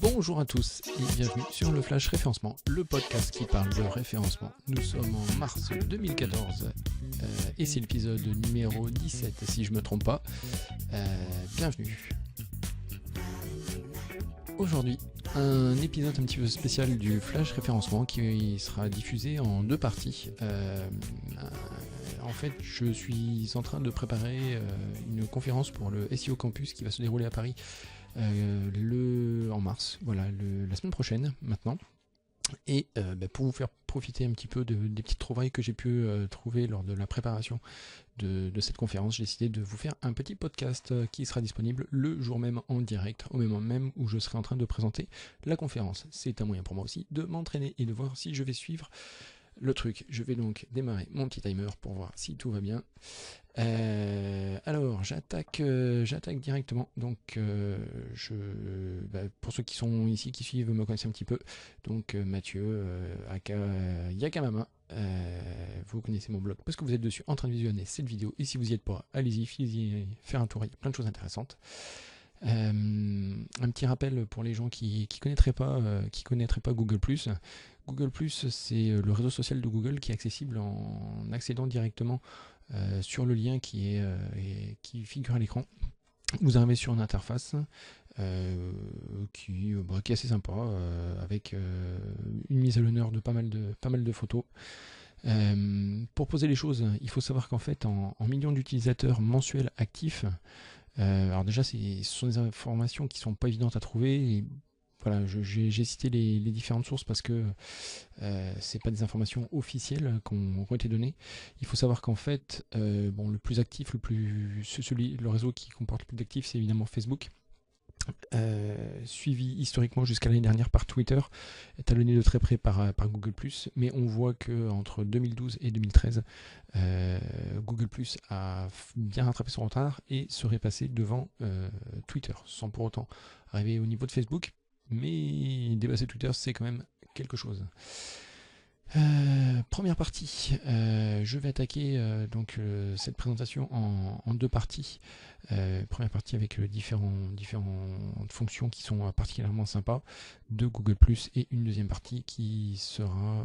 Bonjour à tous et bienvenue sur le Flash Référencement, le podcast qui parle de référencement. Nous sommes en mars 2014 et c'est l'épisode numéro 17 si je ne me trompe pas. Bienvenue. Aujourd'hui, un épisode un petit peu spécial du Flash Référencement qui sera diffusé en deux parties. En fait, je suis en train de préparer une conférence pour le SEO Campus qui va se dérouler à Paris en mars, la semaine prochaine maintenant. Et pour vous faire profiter un petit peu des petites trouvailles que j'ai pu trouver lors de la préparation de cette conférence, j'ai décidé de vous faire un petit podcast qui sera disponible le jour même en direct, au moment même où je serai en train de présenter la conférence. C'est un moyen pour moi aussi de m'entraîner et de voir si je vais suivre le truc. Je vais donc démarrer mon petit timer pour voir si tout va bien. Alors j'attaque directement. Donc pour ceux qui sont ici, qui suivent, me connaissent un petit peu. Donc Mathieu, aka Yakamama. Vous connaissez mon blog parce que vous êtes dessus en train de visionner cette vidéo. Et si vous n'y êtes pas, allez-y, filez-y faire un tour. Il y a plein de choses intéressantes. Un petit rappel pour les gens qui connaîtraient pas Google+. Google+, c'est le réseau social de Google qui est accessible en accédant directement sur le lien qui figure à l'écran. Vous arrivez sur une interface qui est assez sympa, avec une mise à l'honneur de pas mal de photos. Pour poser les choses, il faut savoir qu'en fait, en millions d'utilisateurs mensuels actifs, alors déjà, ce sont des informations qui sont pas évidentes à trouver. Et voilà, j'ai cité les différentes sources parce que c'est pas des informations officielles qui ont été données. Il faut savoir qu'en fait, le plus actif, le réseau qui comporte le plus d'actifs, c'est évidemment Facebook. Suivi historiquement jusqu'à l'année dernière par Twitter, talonné de très près par Google+, mais on voit que entre 2012 et 2013, Google+ a bien rattrapé son retard et serait passé devant Twitter, sans pour autant arriver au niveau de Facebook, mais dépasser Twitter, c'est quand même quelque chose. Première partie, je vais attaquer cette présentation en deux parties. Première partie avec différentes fonctions qui sont particulièrement sympas de Google+, et une deuxième partie qui sera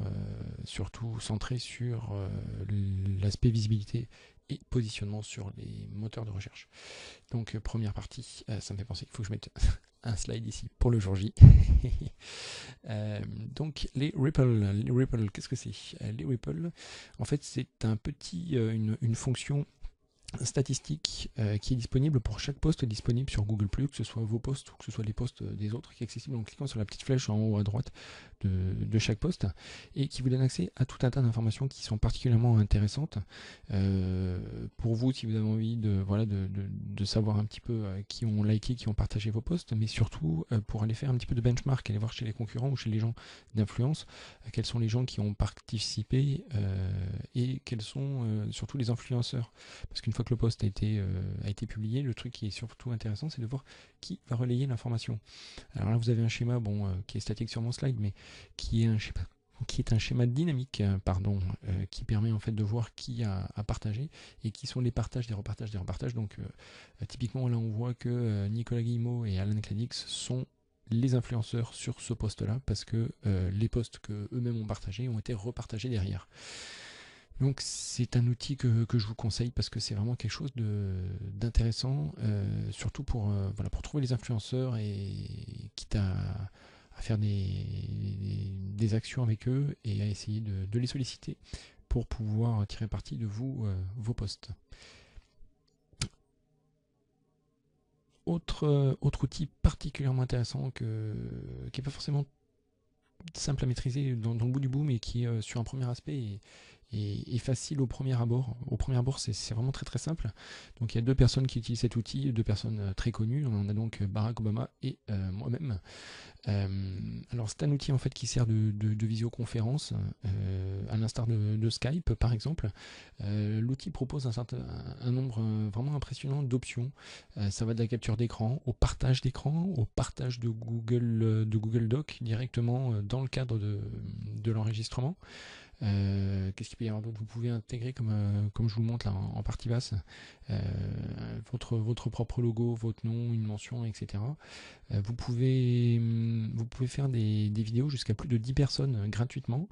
surtout centrée sur l'aspect visibilité et positionnement sur les moteurs de recherche. Donc première partie, ça me fait penser qu'il faut que je mette un slide ici pour le jour J. Donc les Ripple, qu'est-ce que c'est? Les Ripple, en fait, c'est une fonction statistique qui est disponible pour chaque post disponible sur Google+, que ce soit vos posts ou que ce soit les posts des autres, qui est accessible en cliquant sur la petite flèche en haut à droite de chaque post, et qui vous donne accès à tout un tas d'informations qui sont particulièrement intéressantes pour vous si vous avez envie de savoir un petit peu qui ont liké, qui ont partagé vos posts, mais surtout pour aller faire un petit peu de benchmark, aller voir chez les concurrents ou chez les gens d'influence quels sont les gens qui ont participé et quels sont surtout les influenceurs, parce qu'une fois que le post a été publié, le truc qui est surtout intéressant, c'est de voir qui va relayer l'information. Alors là, vous avez un schéma qui est statique sur mon slide, mais qui est un schéma dynamique, qui permet en fait de voir qui a partagé et qui sont les partages des repartages. Donc typiquement là, on voit que Nicolas Guillemot et Alan Cladix sont les influenceurs sur ce post-là, parce que les posts que eux-mêmes ont partagés ont été repartagés derrière. Donc c'est un outil que je vous conseille parce que c'est vraiment quelque chose d'intéressant, surtout pour trouver les influenceurs et quitte à faire des actions avec eux et à essayer de les solliciter pour pouvoir tirer parti de vos posts. Autre outil particulièrement intéressant qui n'est pas forcément simple à maîtriser dans le bout du bout, mais qui sur un premier aspect est facile au premier abord. Au premier abord, c'est vraiment très très simple. Donc il y a deux personnes qui utilisent cet outil, deux personnes très connues. On a donc Barack Obama et moi-même. Alors c'est un outil en fait qui sert de visioconférence, à l'instar de Skype par exemple. L'outil propose un nombre vraiment impressionnant d'options. Ça va de la capture d'écran au partage de Google Doc directement dans le cadre de l'enregistrement. Qu'est-ce qu'il peut y avoir d'autre? Vous pouvez intégrer, comme je vous le montre là en partie basse, votre propre logo, votre nom, une mention, etc. Vous pouvez faire des vidéos jusqu'à plus de 10 personnes gratuitement,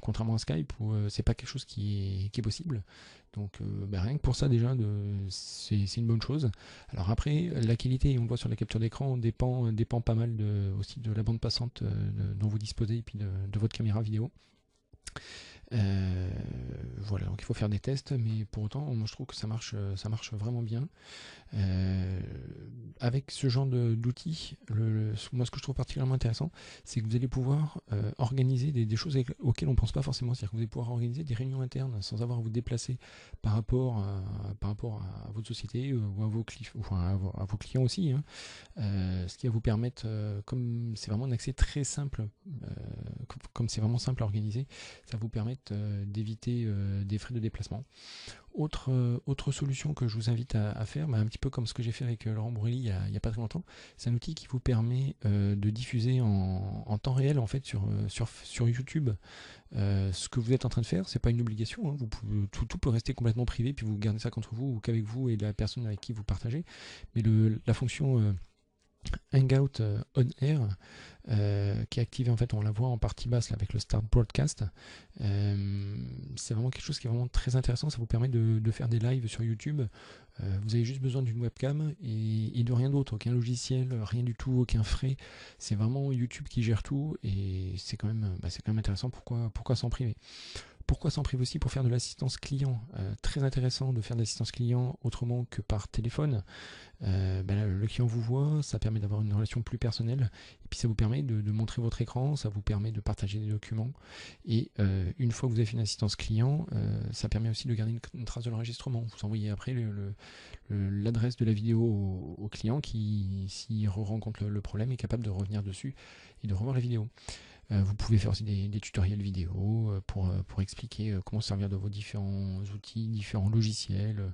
contrairement à Skype où c'est pas quelque chose qui est possible. Donc rien que pour ça déjà, c'est une bonne chose. Alors après, la qualité, on le voit sur la capture d'écran, dépend pas mal aussi de la bande passante dont vous disposez et puis de votre caméra vidéo. Voilà, donc il faut faire des tests, mais pour autant, moi je trouve que ça marche vraiment bien. Avec ce genre d'outils, moi ce que je trouve particulièrement intéressant, c'est que vous allez pouvoir organiser des choses auxquelles on ne pense pas forcément. C'est-à-dire que vous allez pouvoir organiser des réunions internes sans avoir à vous déplacer par rapport à votre société ou à vos clients aussi. Hein. Ce qui va vous permettre, comme c'est vraiment un accès très simple, comme c'est vraiment simple à organiser, ça va vous permettre d'éviter des frais de déplacement. Autre solution que je vous invite à faire, un petit peu comme ce que j'ai fait avec Laurent Brully il y a pas très longtemps, c'est un outil qui vous permet de diffuser en temps réel en fait sur YouTube ce que vous êtes en train de faire. C'est pas une obligation, hein, tout peut rester complètement privé, puis vous gardez ça contre vous ou qu'avec vous et la personne avec qui vous partagez. Mais la fonction Hangout on Air qui est activé, en fait on la voit en partie basse là, avec le Start Broadcast. C'est vraiment quelque chose qui est vraiment très intéressant. Ça vous permet de faire des lives sur YouTube. Vous avez juste besoin d'une webcam et de rien d'autre, aucun logiciel, rien du tout, aucun frais. C'est vraiment YouTube qui gère tout et c'est quand même intéressant. Pourquoi s'en priver? Pourquoi s'en priver aussi pour faire de l'assistance client? Très intéressant de faire de l'assistance client autrement que par téléphone. Là, le client vous voit, ça permet d'avoir une relation plus personnelle, et puis ça vous permet de montrer votre écran, ça vous permet de partager des documents, et une fois que vous avez fait une assistance client, ça permet aussi de garder une trace de l'enregistrement. Vous envoyez après l'adresse de la vidéo au client qui, s'il rencontre le problème, est capable de revenir dessus et de revoir la vidéo. Vous pouvez faire aussi des tutoriels vidéo pour expliquer comment servir de vos différents outils, différents logiciels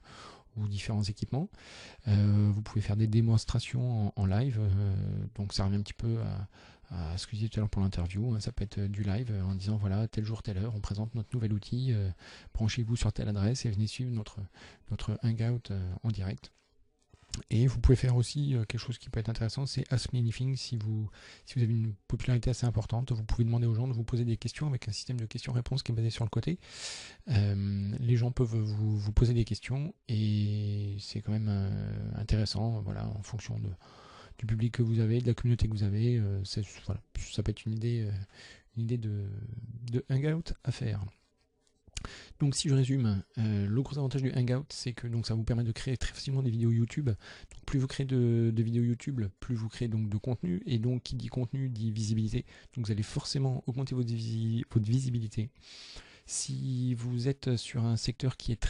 ou différents équipements. Vous pouvez faire des démonstrations en live, donc ça revient un petit peu à ce que je disais tout à l'heure pour l'interview. Hein. Ça peut être du live en disant voilà, tel jour, telle heure, on présente notre nouvel outil, branchez-vous sur telle adresse et venez suivre notre Hangout en direct. Et vous pouvez faire aussi quelque chose qui peut être intéressant, c'est Ask Me Anything. Si vous avez une popularité assez importante, vous pouvez demander aux gens de vous poser des questions avec un système de questions-réponses qui est basé sur le côté. Les gens peuvent vous poser des questions et c'est quand même intéressant, voilà, en fonction du public que vous avez, de la communauté que vous avez. Voilà, ça peut être une idée de Hangout à faire. Donc si je résume, le gros avantage du Hangout, c'est que donc, ça vous permet de créer très facilement des vidéos YouTube. Donc, plus vous créez de vidéos YouTube, plus vous créez donc de contenu, et donc qui dit contenu dit visibilité. Donc vous allez forcément augmenter votre visibilité. Si vous êtes sur un secteur qui est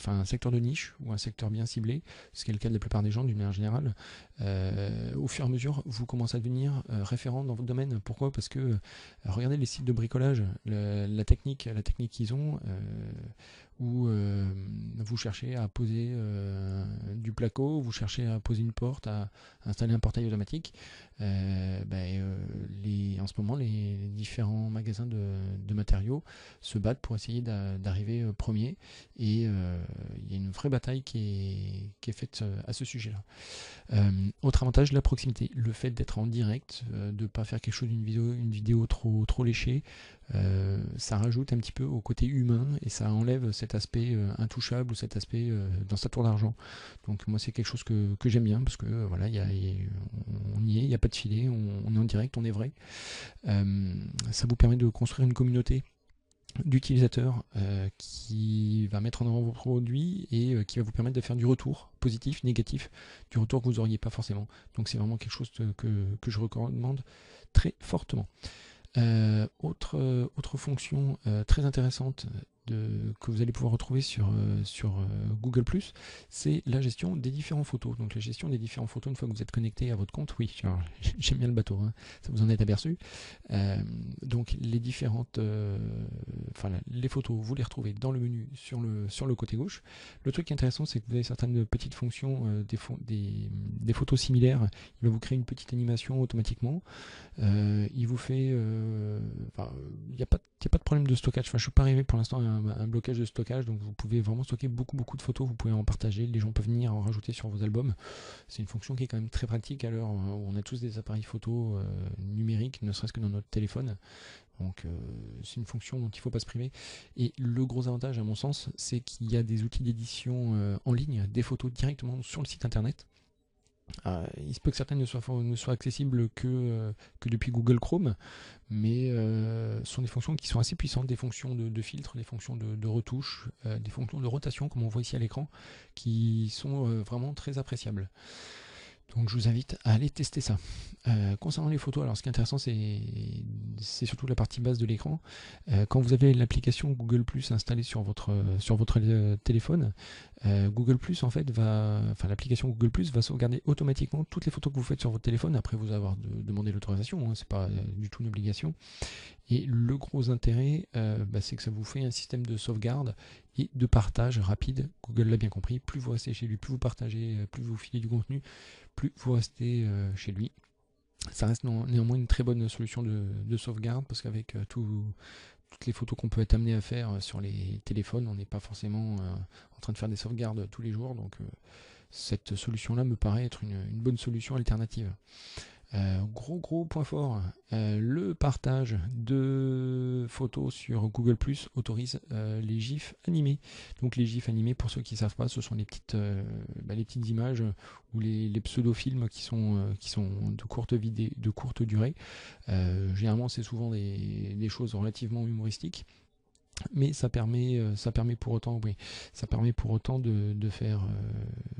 un secteur de niche ou un secteur bien ciblé, ce qui est le cas de la plupart des gens d'une manière générale, au fur et à mesure, vous commencez à devenir référent dans votre domaine. Pourquoi? Parce que regardez les sites de bricolage, la technique qu'ils ont, où vous cherchez à poser du placo, vous cherchez à poser une porte, à installer un portail automatique. En ce moment, les différents magasins de matériaux se battent pour essayer d'arriver premier, et il y a une vraie bataille qui est faite à ce sujet-là. Autre avantage, la proximité, le fait d'être en direct, de ne pas faire quelque chose une vidéo trop léchée, ça rajoute un petit peu au côté humain et ça enlève cet aspect intouchable ou cet aspect dans sa tour d'argent. Donc moi c'est quelque chose que j'aime bien parce que voilà, on y est, il n'y a pas de filet, on est en direct, on est vrai. Ça vous permet de construire une communauté d'utilisateurs qui va mettre en avant vos produits et qui va vous permettre de faire du retour positif, négatif, du retour que vous n'auriez pas forcément. Donc c'est vraiment quelque chose que je recommande très fortement. Autre fonction très intéressante que vous allez pouvoir retrouver sur Google+, c'est la gestion des différentes photos. Donc la gestion des différentes photos une fois que vous êtes connecté à votre compte. Oui, j'aime bien le bateau, hein, ça vous en est aperçu. Donc les différentes, les photos, vous les retrouvez dans le menu sur le côté gauche. Le truc intéressant, c'est que vous avez certaines petites fonctions, des photos similaires. Il va vous créer une petite animation automatiquement. Il vous fait, il n'y a pas de problème de stockage. Enfin, je suis pas arrivé pour l'instant à un blocage de stockage, donc vous pouvez vraiment stocker beaucoup de photos. Vous pouvez en partager. Les gens peuvent venir en rajouter sur vos albums. C'est une fonction qui est quand même très pratique à l'heure où on a tous des appareils photo numériques, ne serait-ce que dans notre téléphone. Donc c'est une fonction dont il ne faut pas se priver. Et le gros avantage, à mon sens, c'est qu'il y a des outils d'édition en ligne, des photos directement sur le site internet. Il se peut que certaines ne soient accessibles que depuis Google Chrome, mais ce sont des fonctions qui sont assez puissantes, des fonctions de filtre, des fonctions de retouche, des fonctions de rotation, comme on voit ici à l'écran, qui sont vraiment très appréciables. Donc je vous invite à aller tester ça. Concernant les photos, alors ce qui est intéressant, c'est surtout la partie basse de l'écran. Quand vous avez l'application Google+ installée sur votre téléphone, Google+ en fait l'application Google+ va sauvegarder automatiquement toutes les photos que vous faites sur votre téléphone après vous avoir demandé l'autorisation. Hein, c'est pas du tout une obligation. Et le gros intérêt, c'est que ça vous fait un système de sauvegarde et de partage rapide. Google l'a bien compris. Plus vous restez chez lui, plus vous partagez, plus vous filez du contenu, plus vous restez chez lui. Ça reste néanmoins une très bonne solution de sauvegarde parce qu'avec toutes les photos qu'on peut être amené à faire sur les téléphones, on n'est pas forcément en train de faire des sauvegardes tous les jours. Donc cette solution-là me paraît être une bonne solution alternative. Gros point fort, le partage de photos sur Google+ autorise les GIFs animés. Donc les GIFs animés, pour ceux qui ne savent pas, ce sont les petites images ou les pseudo-films qui sont de courte durée. Généralement, c'est souvent des choses relativement humoristiques. Mais ça permet pour autant de faire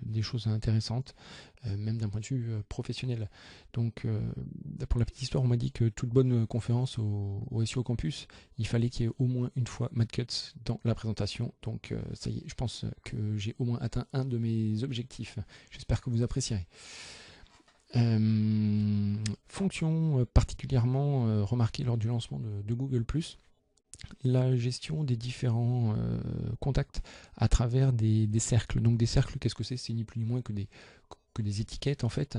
des choses intéressantes, même d'un point de vue professionnel. Donc pour la petite histoire, on m'a dit que toute bonne conférence au SEO Campus, il fallait qu'il y ait au moins une fois Matt Cutts dans la présentation. Donc ça y est, je pense que j'ai au moins atteint un de mes objectifs. J'espère que vous apprécierez. Fonction particulièrement remarquée lors du lancement de Google+, la gestion des différents contacts à travers des cercles. Donc des cercles, qu'est-ce que c'est? C'est ni plus ni moins que des étiquettes en fait,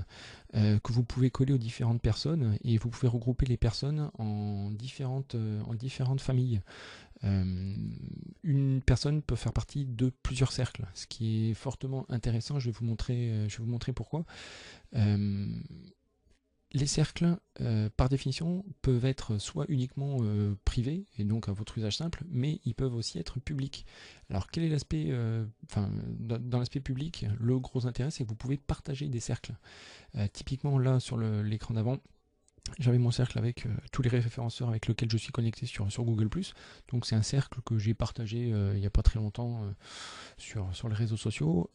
que vous pouvez coller aux différentes personnes et vous pouvez regrouper les personnes en différentes familles. Une personne peut faire partie de plusieurs cercles, ce qui est fortement intéressant. Je vais vous montrer pourquoi. Les cercles, par définition, peuvent être soit uniquement privés, et donc à votre usage simple, mais ils peuvent aussi être publics. Alors quel est l'aspect, dans l'aspect public, le gros intérêt, c'est que vous pouvez partager des cercles. Typiquement là, sur l'écran d'avant, j'avais mon cercle avec tous les référenceurs avec lesquels je suis connecté sur Google+. Donc c'est un cercle que j'ai partagé il n'y a pas très longtemps sur les réseaux sociaux.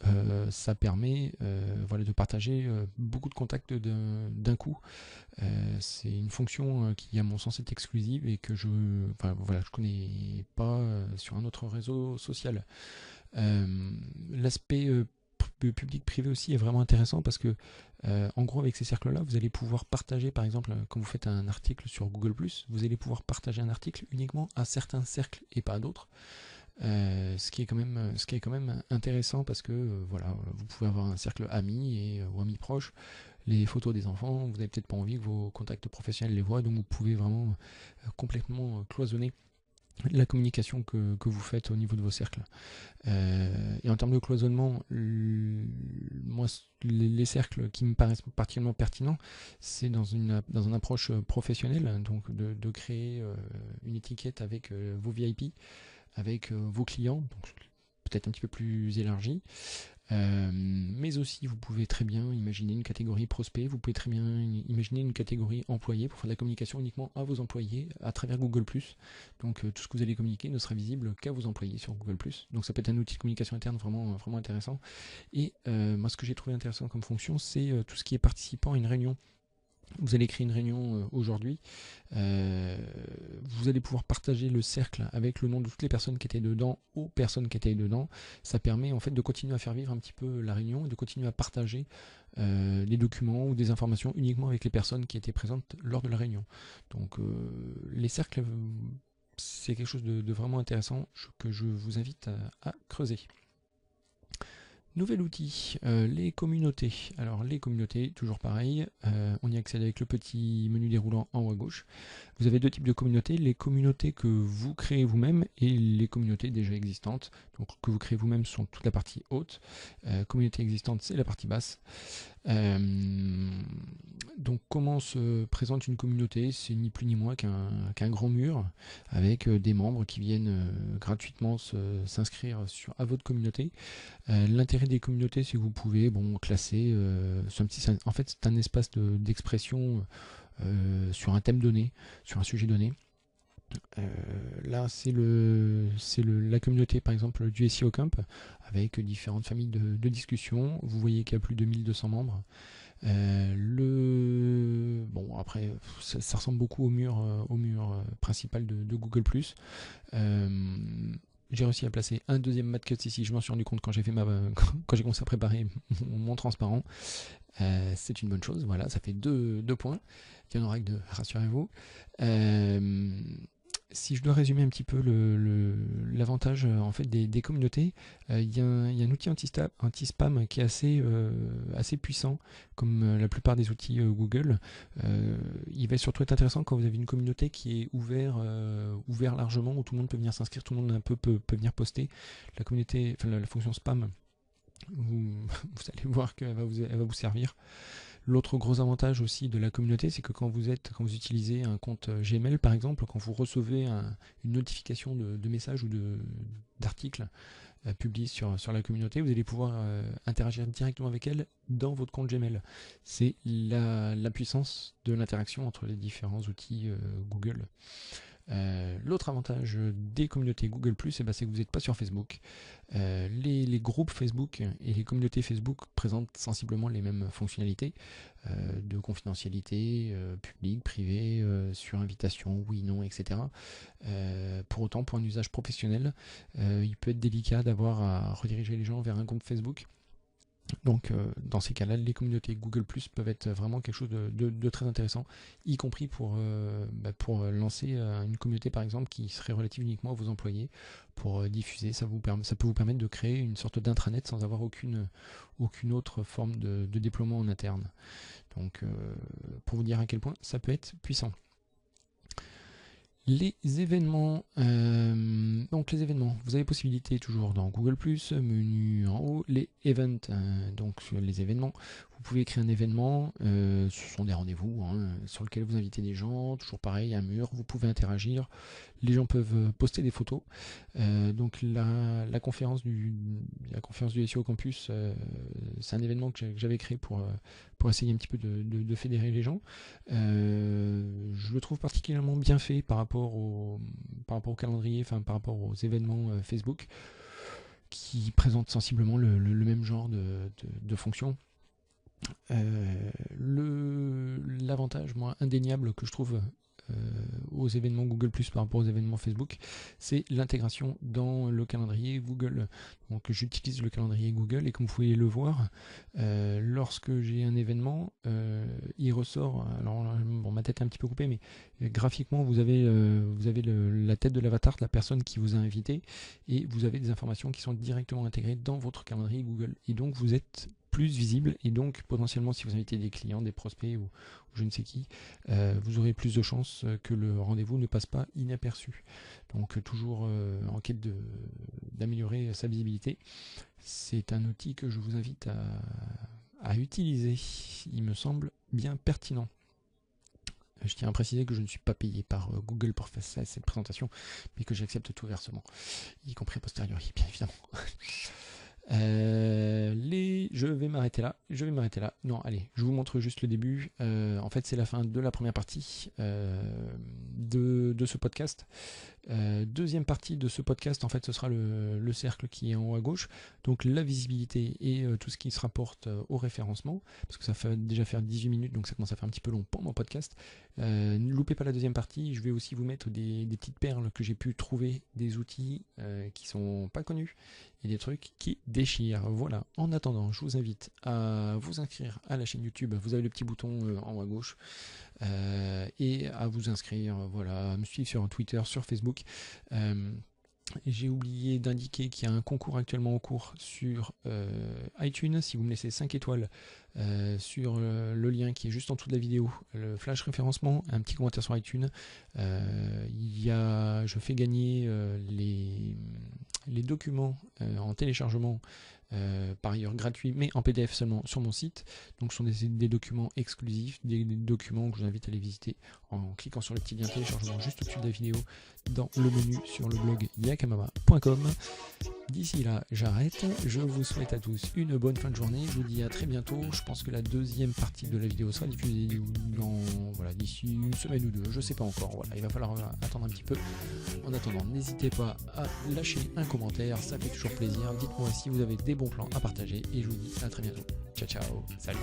Ça permet de partager beaucoup de contacts d'un coup. C'est une fonction qui à mon sens est exclusive et que je connais pas sur un autre réseau social. L'aspect public-privé aussi est vraiment intéressant parce que en gros avec ces cercles là vous allez pouvoir partager, par exemple quand vous faites un article sur Google+, vous allez pouvoir partager un article uniquement à certains cercles et pas à d'autres. Ce qui est quand même intéressant parce que vous pouvez avoir un cercle amis ou amis proches, les photos des enfants, vous n'avez peut-être pas envie que vos contacts professionnels les voient, donc vous pouvez vraiment complètement cloisonner la communication que vous faites au niveau de vos cercles. Et en termes de cloisonnement, moi, les cercles qui me paraissent particulièrement pertinents, c'est dans une approche professionnelle, donc de créer une étiquette avec vos VIP, avec vos clients, donc peut-être un petit peu plus élargi. Mais aussi vous pouvez très bien imaginer une catégorie prospect, vous pouvez très bien imaginer une catégorie employé pour faire de la communication uniquement à vos employés à travers Google+. Donc tout ce que vous allez communiquer ne sera visible qu'à vos employés sur Google+. Donc ça peut être un outil de communication interne vraiment intéressant. Et moi ce que j'ai trouvé intéressant comme fonction, c'est tout ce qui est participant à une réunion. Vous allez créer une réunion aujourd'hui. Vous allez pouvoir partager le cercle avec le nom de toutes les personnes qui étaient dedans aux personnes qui étaient dedans. Ça permet en fait de continuer à faire vivre un petit peu la réunion et de continuer à partager des documents ou des informations uniquement avec les personnes qui étaient présentes lors de la réunion. Donc les cercles, c'est quelque chose de vraiment intéressant que je vous invite à creuser. Nouvel outil, les communautés. Alors les communautés, toujours pareil, on y accède avec le petit menu déroulant en haut à gauche. Vous avez deux types de communautés, les communautés que vous créez vous-même et les communautés déjà existantes. Donc que vous créez vous-même sont toute la partie haute, communauté existante c'est la partie basse. Donc comment se présente une communauté? C'est ni plus ni moins qu'un grand mur avec des membres qui viennent gratuitement s'inscrire à votre communauté. L'intérêt des communautés, c'est que vous pouvez classer, en fait c'est un espace d'expression sur un thème donné, sur un sujet donné. Là, c'est la communauté, par exemple, du SEO Camp, avec différentes familles de discussion. Vous voyez qu'il y a plus de 1200 membres. Bon, après, ça ressemble beaucoup au mur principal de Google+. J'ai réussi à placer un deuxième matcut ici. Je m'en suis rendu compte quand j'ai commencé à préparer mon transparent. C'est une bonne chose. Voilà, ça fait deux points. Il y en aura que deux, rassurez-vous. Si je dois résumer un petit peu l'avantage en fait des communautés, il y a un outil anti-spam qui est assez puissant, comme la plupart des outils Google. Il va surtout être intéressant quand vous avez une communauté qui est ouvert largement, où tout le monde peut venir s'inscrire, tout le monde peut venir poster. La communauté, enfin la fonction spam, vous allez voir qu'elle va vous servir. L'autre gros avantage aussi de la communauté, c'est que quand vous utilisez un compte Gmail par exemple, quand vous recevez une notification de message ou d'articles publiés sur la communauté, vous allez pouvoir interagir directement avec elle dans votre compte Gmail. C'est la puissance de l'interaction entre les différents outils Google. L'autre avantage des communautés Google+, c'est que vous n'êtes pas sur Facebook. Les groupes Facebook et les communautés Facebook présentent sensiblement les mêmes fonctionnalités de confidentialité, public, privé, sur invitation, oui, non, etc. Pour autant, pour un usage professionnel, il peut être délicat d'avoir à rediriger les gens vers un groupe Facebook. Donc dans ces cas-là, les communautés Google+ peuvent être vraiment quelque chose de très intéressant, y compris pour lancer une communauté par exemple qui serait relative uniquement à vos employés, pour diffuser. Ça peut vous permettre de créer une sorte d'intranet sans avoir aucune autre forme de déploiement en interne. Donc pour vous dire à quel point ça peut être puissant. Les événements, donc les événements, vous avez possibilité toujours dans Google+, menu en haut, les events, donc les événements, vous pouvez créer un événement, ce sont des rendez-vous sur lesquels vous invitez des gens, toujours pareil, un mur, vous pouvez interagir, les gens peuvent poster des photos, donc la conférence du SEO Campus, c'est un événement que j'avais créé pour essayer un petit peu de fédérer les gens. Je le trouve particulièrement bien fait par rapport au calendrier, enfin par rapport aux événements Facebook, qui présentent sensiblement le même genre de fonctions. L'avantage, moi, indéniable que je trouve aux événements Google+ par rapport aux événements Facebook, c'est l'intégration dans le calendrier Google. Donc j'utilise le calendrier Google et comme vous pouvez le voir, lorsque j'ai un événement, il ressort, alors bon, ma tête est un petit peu coupée, mais graphiquement vous avez la tête de l'avatar de la personne qui vous a invité et vous avez des informations qui sont directement intégrées dans votre calendrier Google. Et donc vous êtes plus visible et donc potentiellement si vous invitez des clients, des prospects ou je ne sais qui, vous aurez plus de chances que le rendez-vous ne passe pas inaperçu. Donc toujours en quête d'améliorer sa visibilité. C'est un outil que je vous invite à utiliser. Il me semble bien pertinent. Je tiens à préciser que je ne suis pas payé par Google pour faire cette présentation, mais que j'accepte tout versement, y compris a posteriori, bien évidemment. Je vais m'arrêter là. Non, allez, je vous montre juste le début. En fait, c'est la fin de la première partie. de ce podcast. Deuxième partie de ce podcast, en fait, ce sera le cercle qui est en haut à gauche, donc la visibilité et tout ce qui se rapporte au référencement, parce que ça fait déjà faire 18 minutes, donc ça commence à faire un petit peu long pour mon podcast. Ne loupez pas la deuxième partie, je vais aussi vous mettre des petites perles que j'ai pu trouver, des outils qui sont pas connus, et des trucs qui déchirent. Voilà, en attendant, je vous invite à vous inscrire à la chaîne YouTube, vous avez le petit bouton en haut à gauche, et à vous inscrire, voilà, à me suivre sur Twitter, sur Facebook. J'ai oublié d'indiquer qu'il y a un concours actuellement en cours sur iTunes. Si vous me laissez 5 étoiles sur le lien qui est juste en dessous de la vidéo, le flash référencement, un petit commentaire sur iTunes, je fais gagner les documents en téléchargement, par ailleurs gratuits, mais en PDF seulement sur mon site. Donc ce sont des documents exclusifs, des documents que je vous invite à les visiter en cliquant sur le petit lien téléchargement juste au-dessus de la vidéo dans le menu sur le blog yakamama.com. D'ici là, j'arrête. Je vous souhaite à tous une bonne fin de journée. Je vous dis à très bientôt. Je pense que la deuxième partie de la vidéo sera diffusée d'ici une semaine ou deux. Je sais pas encore. Voilà, il va falloir attendre un petit peu. En attendant, n'hésitez pas à lâcher un commentaire. Ça fait toujours plaisir. Dites-moi si vous avez des bons plans à partager. Et je vous dis à très bientôt. Ciao, ciao. Salut.